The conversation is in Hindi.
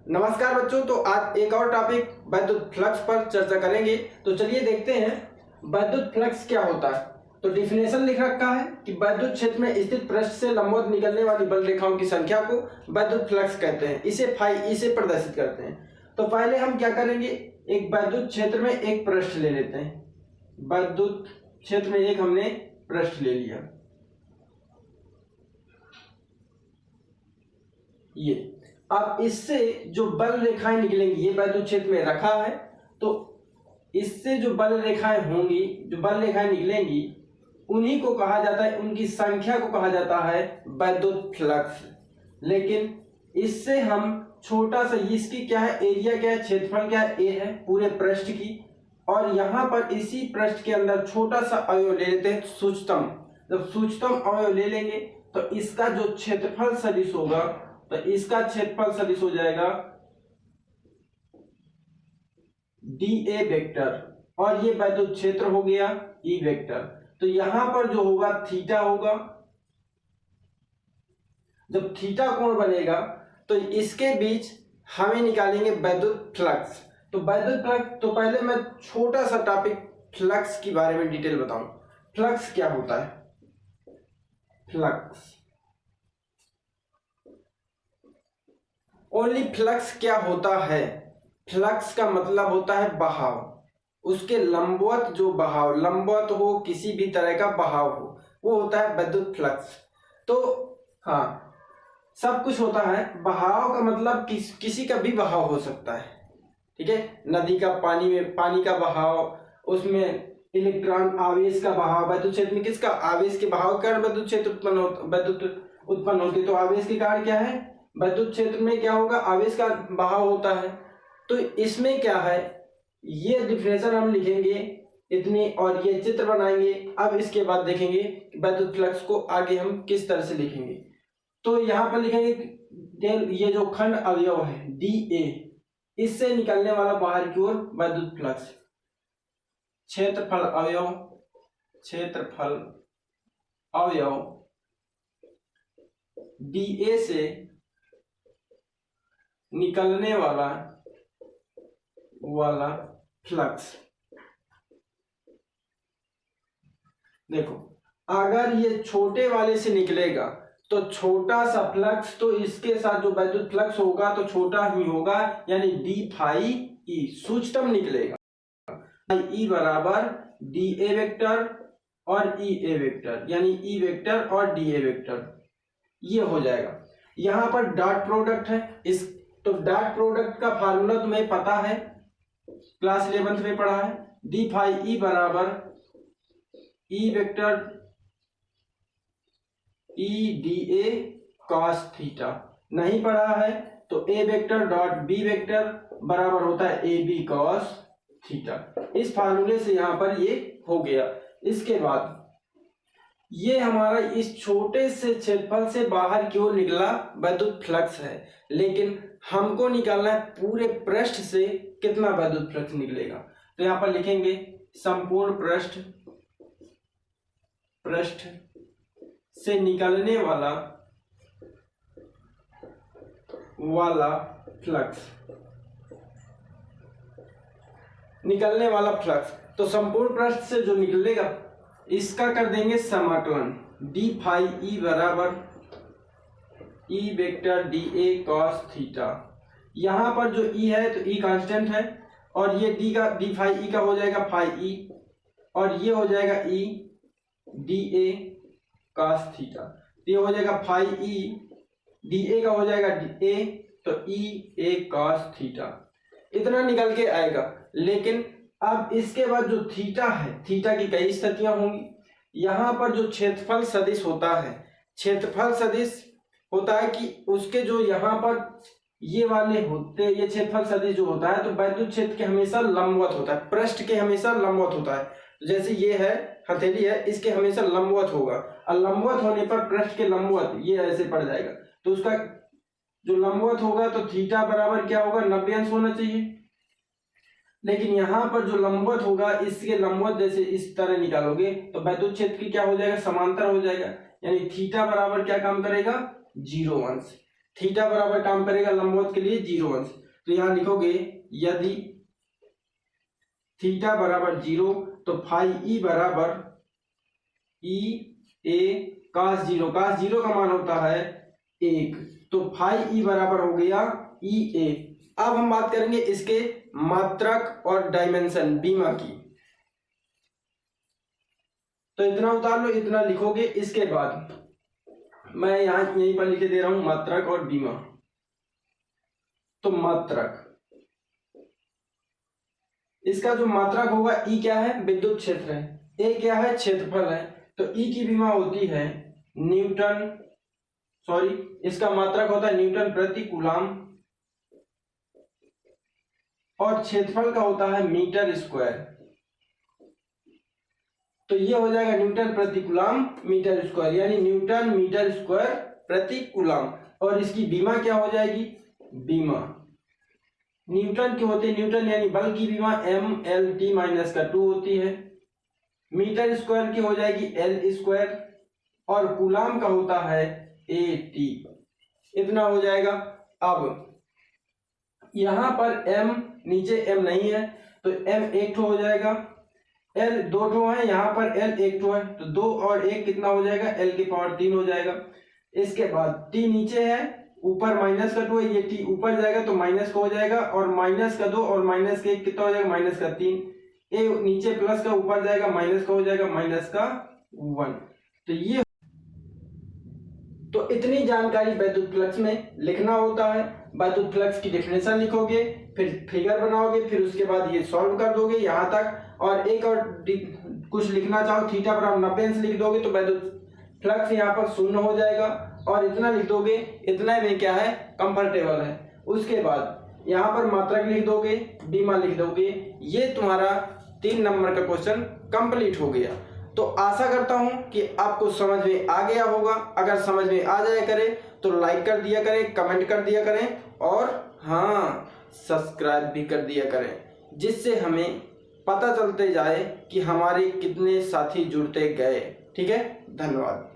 नमस्कार बच्चों। तो आज एक और टॉपिक वैद्युत फ्लक्स पर चर्चा करेंगे। तो चलिए देखते हैं वैद्युत फ्लक्स क्या होता है। तो डिफिनेशन लिख रखा है कि वैद्युत क्षेत्र में स्थित पृष्ठ से लंबवत निकलने वाली बल रेखाओं की संख्या को वैद्युत फ्लक्स कहते हैं। इसे फाई ई से प्रदर्शित करते हैं। तो पहले हम क्या करेंगे, एक वैद्युत क्षेत्र में एक पृष्ठ ले लेते हैं। वैद्युत क्षेत्र में एक हमने पृष्ठ ले लिया, ये। अब इससे जो बल रेखाएं निकलेंगी, ये वैद्युत क्षेत्र में रखा है, तो इससे जो बल रेखाएं होंगी, जो बल रेखाएं निकलेंगी, उन्हीं को कहा जाता है, उनकी संख्या को कहा जाता है वैद्युत फ्लक्स। लेकिन इससे हम छोटा सा, इसकी क्या है, एरिया क्या है, क्षेत्रफल क्या है, ए है पूरे पृष्ठ की। और यहाँ पर इसी पृष्ठ के अंदर छोटा सा अवयव ले लेते हैं, सूक्ष्मतम। जब सूक्ष्मतम अवयव ले लेंगे तो इसका जो क्षेत्रफल सदिश होगा, तो इसका क्षेत्रफल सदिश हो जाएगा डी ए वेक्टर, और ये वैद्युत क्षेत्र हो गया ई वेक्टर। तो यहां पर जो होगा थीटा होगा। जब थीटा कोण बनेगा तो इसके बीच हमें निकालेंगे वैद्युत फ्लक्स। तो वैद्युत फ्लक्स, तो पहले मैं छोटा सा टॉपिक फ्लक्स के बारे में डिटेल बताऊं। फ्लक्स क्या होता है? फ्लक्स, ओनली फ्लक्स क्या होता है? फ्लक्स का मतलब होता है बहाव, उसके लंबवत जो बहाव, लंबवत हो, किसी भी तरह का बहाव हो, वो होता है वैद्युत फ्लक्स। तो हाँ, सब कुछ होता है। बहाव का मतलब किसी का भी बहाव हो सकता है, ठीक है। नदी का पानी में, पानी का बहाव, उसमें इलेक्ट्रॉन आवेश का बहाव। वैद्युत क्षेत्र में किसका? आवेश के बहाव के कारण वैद्युत क्षेत्र उत्पन्न होती। तो आवेश के कारण क्या है, वैद्युत क्षेत्र में क्या होगा, आवेश का बहाव होता है। तो इसमें क्या है, ये डिफिनेशन हम लिखेंगे इतनी, और ये चित्र बनाएंगे। अब इसके बाद देखेंगे वैद्युत फ्लक्स को आगे हम किस तरह से लिखेंगे। तो यहाँ पर लिखेंगे ये जो खंड अवयव है डी ए, इससे निकलने वाला बाहर की ओर वैद्युत फ्लक्स। क्षेत्रफल अवयव, क्षेत्रफल अवयव डी ए से निकलने वाला फ्लक्स। देखो, अगर ये छोटे वाले से निकलेगा तो छोटा सा फ्लक्स, तो इसके साथ जो वैद्युत फ्लक्स होगा तो छोटा ही होगा, यानी डी फाई ई, सूक्ष्मतम निकलेगा। ई बराबर डी ए वेक्टर और ई ए वेक्टर, यानी ई वेक्टर और डी ए वेक्टर, ये हो जाएगा। यहां पर डॉट प्रोडक्ट है, इस तो डॉट प्रोडक्ट का फार्मूला तुम्हें पता है, क्लास 11th में पढ़ा है। डी फाई ई बराबर E vector E D A cos theta. नहीं पढ़ा है तो ए वेक्टर डॉट बी वेक्टर बराबर होता है ए बी कॉस थीटा। इस फार्मूले से यहां पर ये हो गया। इसके बाद ये हमारा इस छोटे से क्षेत्रफल से बाहर की ओर निकला वैद्युत फ्लक्स है, लेकिन हमको निकालना है पूरे पृष्ठ से कितना वैद्युत फ्लक्स निकलेगा। तो यहां पर लिखेंगे संपूर्ण पृष्ठ से निकलने वाला फ्लक्स, निकलने वाला फ्लक्स। तो संपूर्ण पृष्ठ से जो निकलेगा, इसका कर देंगे समाकलन। डी फाई ई बराबर E vector D A cos theta. यहां पर जो ई है तो ई कांस्टेंट है, और ये डी फाई ई का हो जाएगा फाई ई, और ये हो जाएगा E D A cos theta. ये हो जाएगा फाई ई, डी ए का हो जाएगा डी ए, तो ई ए कॉस थीटा। इतना निकल के आएगा। लेकिन अब इसके बाद जो थीटा है, थीटा की कई स्थितियां होंगी। यहां पर जो क्षेत्रफल सदिश होता है, क्षेत्रफल सदिश होता है कि उसके जो यहाँ पर ये वाले होते हैं, ये क्षेत्रफल सदिश जो होता है, तो वैद्युत क्षेत्र के हमेशा लंबवत होता है, पृष्ठ के हमेशा लंबवत होता है। जैसे ये है, हथेली है, इसके हमेशा लंबवत होगा, और लंबवत होने पर पृष्ठ के लंबवत ये ऐसे पड़ जाएगा। तो उसका जो लंबवत होगा तो थीटा बराबर क्या होगा, 90 अंश होना चाहिए। लेकिन यहाँ पर जो लंबवत होगा, इसके लंबवत जैसे इस तरह निकालोगे तो वैद्युत क्षेत्र की क्या हो जाएगा, समांतर हो जाएगा, यानी थीटा बराबर क्या काम करेगा, 0 अंश। थीटा बराबर काम करेगा लंबवत के लिए 0 अंश। तो यहाँ लिखोगे यदि थीटा बराबर 0 तो फाई ई बराबर ई ए cos 0। cos 0 का मान होता है 1, तो फाई ई बराबर हो गया ई ए। अब हम बात करेंगे इसके मात्रक और डायमेंशन बीमा की। तो इतना उतार लो, इतना लिखोगे। इसके बाद मैं यहीं पर लिखे दे रहा हूं मात्रक और बीमा। तो मात्रक, इसका जो मात्रक होगा ई क्या है, विद्युत क्षेत्र है, ए क्या है, क्षेत्रफल है। तो ई की बीमा होती है न्यूटन, इसका मात्रक होता है न्यूटन प्रति कूलाम और क्षेत्रफल का होता है मीटर स्क्वायर। तो ये हो जाएगा न्यूटन प्रति कूलाम मीटर स्क्वायर, यानी न्यूटन मीटर स्क्वायर प्रति कूलाम। और इसकी बीमा क्या हो जाएगी, बीमा न्यूटन की होती है, न्यूटन यानी बल की बीमा m/L/t-2 होती है। मीटर स्क्वायर की हो जाएगी L स्क्वायर और कूलाम का होता है AT। इतना हो जाएगा। अब यहां पर m, नीचे m नहीं है तो m एक ठो हो जाएगा, L दो ठो है, यहां पर L एक ठो है, तो 2 और 1 कितना हो जाएगा, L की पावर 3 हो जाएगा। इसके बाद t नीचे है, ऊपर माइनस का 2 है, ये t ऊपर जाएगा तो माइनस का हो जाएगा, और माइनस का 2 और माइनस का 1 कितना हो जाएगा, माइनस का 3। ए नीचे प्लस का ऊपर जाएगा, माइनस का हो जाएगा, माइनस का 1। तो ये, तो इतनी जानकारी वैद्युत फ्लक्स में लिखना होता है। वैद्युत फ्लक्स की डेफिनेशन लिखोगे, फिर फिगर बनाओगे, फिर उसके बाद ये सॉल्व कर दोगे यहाँ तक। और एक और कुछ लिखना चाहो, थीटा बराबर 90 अंश लिख दोगे तो वैद्युत फ्लक्स यहाँ पर 0 हो जाएगा। और इतना लिख दोगे, इतना में क्या है, कंफर्टेबल है। उसके बाद यहाँ पर मात्रक लिख दोगे, बीमा लिख दोगे। ये तुम्हारा 3 नंबर का क्वेश्चन कंप्लीट हो गया। तो आशा करता हूं कि आपको समझ में आ गया होगा। अगर समझ में आ जाए करे तो लाइक कर दिया करें, कमेंट कर दिया करें, और हाँ, सब्सक्राइब भी कर दिया करें, जिससे हमें पता चलते जाए कि हमारे कितने साथी जुड़ते गए। ठीक है, धन्यवाद।